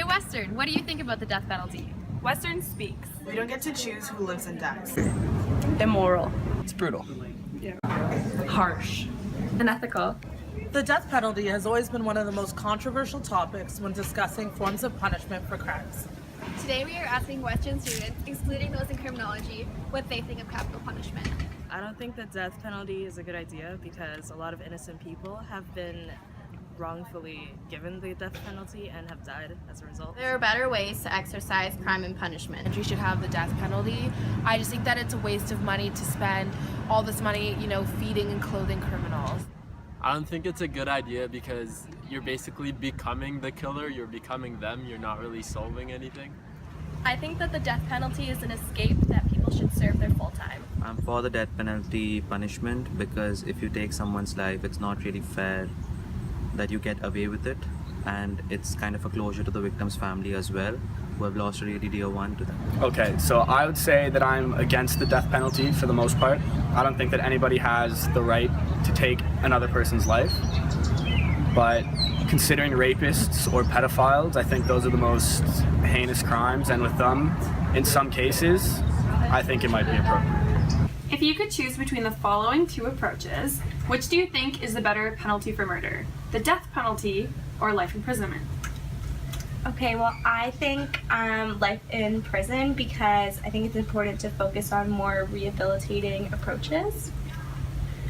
to Western. What do you think about the death penalty? Western speaks. We don't get to choose who lives and dies. Immoral. It's brutal. Harsh. Unethical. The death penalty has always been one of the most controversial topics when discussing forms of punishment for crimes. Today we are asking Western students, excluding those in criminology, what they think of capital punishment. I don't think the death penalty is a good idea because a lot of innocent people have been wrongfully given the death penalty and have died as a result. There are better ways to exercise crime and punishment. Country should have the death penalty. I just think that it's a waste of money to spend all this money, feeding and clothing criminals. I don't think it's a good idea because you're basically becoming the killer, you're becoming them, you're not really solving anything. I think that the death penalty is an escape that people should serve their full time. I'm for the death penalty punishment because if you take someone's life, it's not really fair that you get away with it, and it's kind of a closure to the victim's family as well, who have lost a really dear one to them. Okay, so I would say that I'm against the death penalty for the most part. I don't think that anybody has the right to take another person's life. But considering rapists or pedophiles, I think those are the most heinous crimes, and with them, in some cases, I think it might be appropriate. If you could choose between the following two approaches, which do you think is the better penalty for murder? The death penalty or life imprisonment? Okay, well, I think life in prison because I think it's important to focus on more rehabilitating approaches.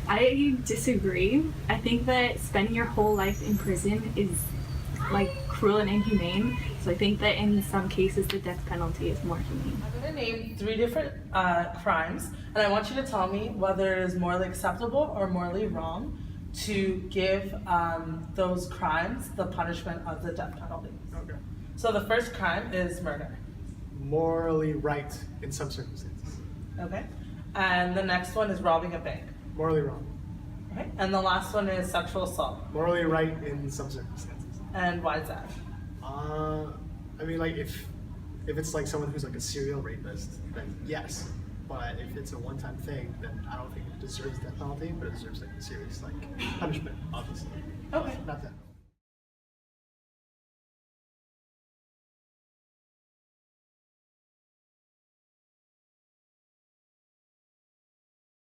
I disagree. I think that spending your whole life in prison is cruel and inhumane. So I think that in some cases the death penalty is more humane. I'm going to name 3 different crimes, and I want you to tell me whether it is morally acceptable or morally wrong to give those crimes the punishment of the death penalty. Okay. So the first crime is murder. Morally right in some circumstances. Okay. And the next one is robbing a bank. Morally wrong. Okay. And the last one is sexual assault. Morally right in some circumstances. And why is that? If it's someone who's a serial rapist, then yes. But if it's a one-time thing, then I don't think it deserves death penalty, but it deserves a serious punishment, obviously. Okay. Not that.